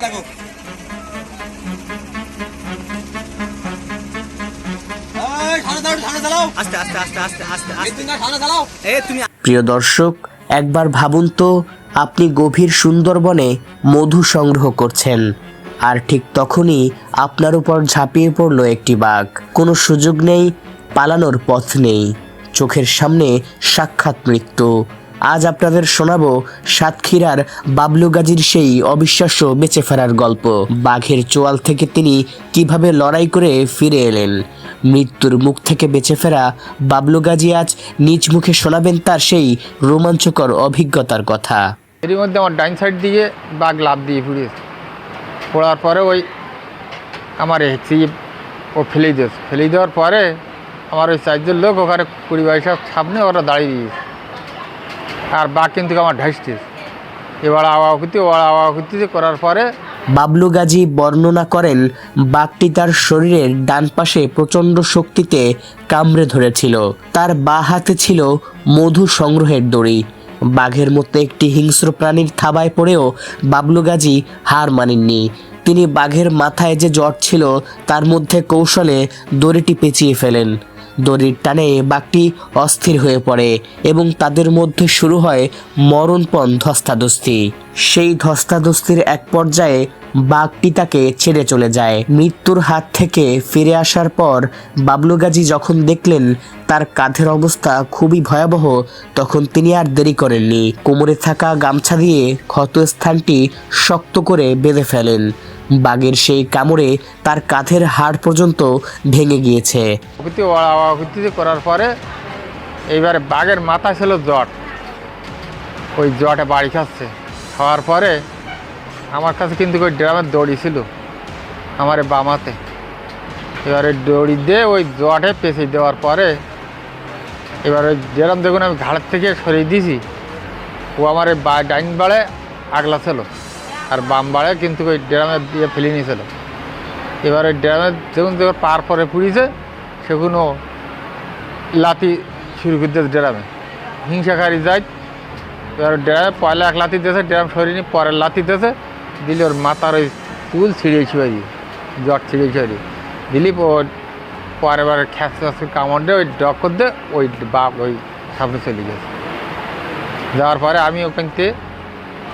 দেখো। প্রিয় দর্শক, একবার ভাবুন তো, আপনি গভীর সুন্দরবনে মধু সংগ্রহ করছেন, আর ঠিক তখনই আপনার উপর ঝাঁপিয়ে পড়ল একটি বাঘ। কোনো সুযোগ নেই, পালানোর পথ নেই, চোখের সামনে সাক্ষাৎ মৃত্যু। আজ আপনাদের শোনাবো সাতক্ষীরার বাবলু গাজীর সেই অবিশ্বাস্য বেঁচে ফেরার গল্প। বাঘের চোয়াল থেকে তিনি কিভাবে লড়াই করে ফিরে এলেন। মৃত্যুর মুখ থেকে বেঁচে ফেরা বাবলু গাজী আজ নিজ মুখে শোনাবেন তার সেই রোমাঞ্চকর অভিজ্ঞতার কথা। এর মধ্যে আমার ডাইন সাইড দিয়ে বাঘ লাফ দিয়ে পড়েছে। পড়ার পরে ওই আমার ও ফেলে দেওয়ার পরে আমার ওই 4 জন লোক ওখানে 20-22 সামনে ওরা দাঁড়িয়ে দিয়েছে, আর বাঘ কিন্তু আমার ঢাসছে। এবার আওয়াকুতি করার পরে বাবলু গাজী বর্ণনা করেন, বাঘটি তার শরীরের ডান পাশে প্রচণ্ড শক্তিতে কামড়ে ধরেছিল। তার বাঁ হাতে ছিল মধু সংগ্রহের দড়ি। বাঘের মতো একটি হিংস্র প্রাণীর থাবায় পড়েও বাবলু গাজী হার মানেননি। তিনি বাঘের মাথায় যে জট ছিল তার মধ্যে কৌশলে দড়িটি পেঁচিয়ে ফেলেন। দড়ির টানে বাঘটি অস্থির হয়ে পড়ে এবং তাদের মধ্যে শুরু হয় মরণপণ ধস্তাধস্তি। সেই ধস্তাধস্তির এক পর্যায়ে বাঘটি তাকে ছেড়ে চলে যায়। মৃত্যুর হাত থেকে ফিরে আসার পর বাবলু গাজী যখন দেখলেন তার কাঁধের অবস্থা খুবই ভয়াবহ, তখন তিনি আর দেরি করেননি। কোমরে থাকা গামছা দিয়ে ক্ষত স্থানটি শক্ত করে বেঁধে ফেলেন। বাঘের সেই কামড়ে তার কাঁধের হাড় পর্যন্ত ভেঙে গিয়েছে। করার পরে এইবারে বাঘের মাথা ছিল জট, ওই জটে বাড়ি খাওয়ার পরে আমার কাছে কিন্তু ওই ড্রামের দড়ি ছিল আমার বামাতে। এবারে দড়ি দিয়ে ওই জটে পেঁচে দেওয়ার পরে এবার ওই ড্রাম দেখুন আমি ঘাড়ের থেকে সরিয়ে দিয়েছি, ও আমার ডাইন বাড়ে আগলা ছিল আর বাম বাড়ে কিন্তু ওই ড্রামে দিয়ে ফেলে নিয়েছিল। এবার ওই ড্রামে যখন পার পরে পুড়িয়েছে সেগুলো লাতি শুরু করে দিয়েছে ড্রামে, হিংসাকারী যায়। এবার ড্রামে পয়লা এক লাতি দিয়েছে, ড্রাম সরিয়ে নিয়ে পরের লাতি দিয়েছে, দিলে ওর মাথার ওই চুল ছিঁড়িয়ে ছুঁয়ে জট ছিঁড়িয়ে ছুঁয়ে দিলি পরে এবার খ্যাস কামড় দিয়ে ওই ডক্কর দিয়ে ওই বাঘ ওই সামনে চলে গেছে। যাওয়ার পরে আমি ওখানতে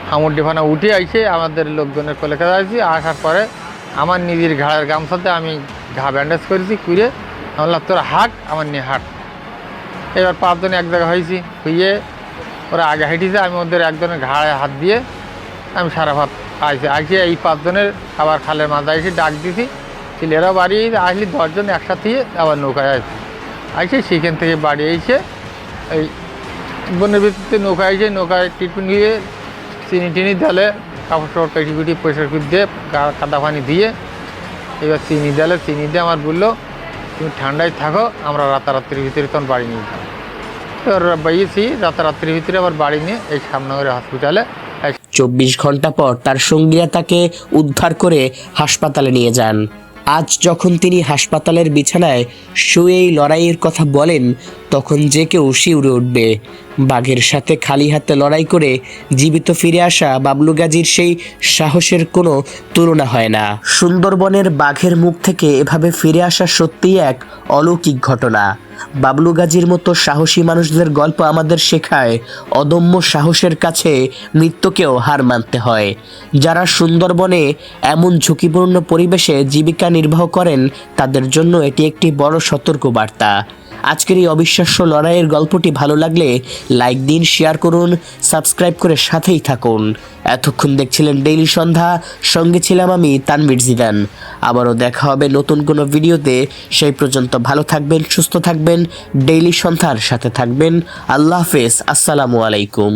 হামুর ডিফানা উঠে আইসে আমাদের লোকজনের কোলে কাছে আসছি। আসার পরে আমার নিজের ঘাড়ের গামছাতে আমি ঘা ব্যান্ডেজ করেছি, কুড়ে আমি বললাম তোরা হাট, আমার নিয়ে হাট। এবার 5 জন এক জায়গায় হয়েছি, হইয়ে ওরা আগে হেঁটেছে, আমি ওদের একজনের ঘাড়ে হাত দিয়ে আমি সারা ভাত আইসে এই 5 জনের আবার খালের মাঝে এসে ডাক দিছি। ছেলেরা বাড়ি আসলে 10 জন একসাথে আবার নৌকায় আইসে সেখান থেকে বাড়ি এসে এই বনের ভিত্তিতে নৌকায় এসে নৌকায় ট্রিটমেন্ট গিয়ে চিনি টিনি দিলে কাপড় টাপড় কেটি কুটি পরিষ্কার করে দিয়ে কাদা পানি দিয়ে এবার চিনি দিলে, চিনি দিয়ে আমার বললো তুমি ঠান্ডায় থাকো, আমরা রাতারাত্রির ভিতরে তখন বাড়ি নিয়ে যাবো। এবার বাইয়েছি রাতারাত্রির ভিতরে আবার বাড়ি নিয়ে এই সামনগরের হসপিটালে। 24 ঘন্টা পর তার সঙ্গীরা তাকে উদ্ধার করে হাসপাতালে নিয়ে যান। আজ যখন তিনি হাসপাতালের বিছানায় শুয়েই লড়াইয়ের কথা বলেন, তখন যে কেউ শিউরে উঠবে। বাঘের সাথে খালি হাতে লড়াই করে জীবিত ফিরে আসা বাবলু গাজীর সেই সাহসের কোনো তুলনা হয় না। সুন্দরবনের বাঘের মুখ থেকে এভাবে ফিরে আসা সত্যিই এক অলৌকিক ঘটনা। বাবলু গাজীর মতো সাহসী মানুষদের গল্প আমাদের শেখায়, অদম্য সাহসের কাছে মৃত্যুকেও হার মানতে হয়। যারা সুন্দরবনে এমন ঝুঁকিপূর্ণ পরিবেশে জীবিকা নির্বাহ করেন, তাদের জন্য এটি একটি বড় সতর্কবার্তা। আজকের এই অবিশ্বাস্য লড়াইয়ের গল্পটি ভালো লাগলে লাইক দিন, শেয়ার করুন, সাবস্ক্রাইব করে সাথেই থাকুন। এতক্ষণ দেখছিলেন ডেইলি সন্ধ্যা, সঙ্গে ছিলাম আমি তানভীর জিদান। আবারও দেখা হবে নতুন কোনো ভিডিওতে। সেই পর্যন্ত ভালো থাকবেন, সুস্থ থাকবেন, ডেইলি সন্ধ্যার সাথে থাকবেন। আল্লাহ হাফেজ, আসসালামু আলাইকুম।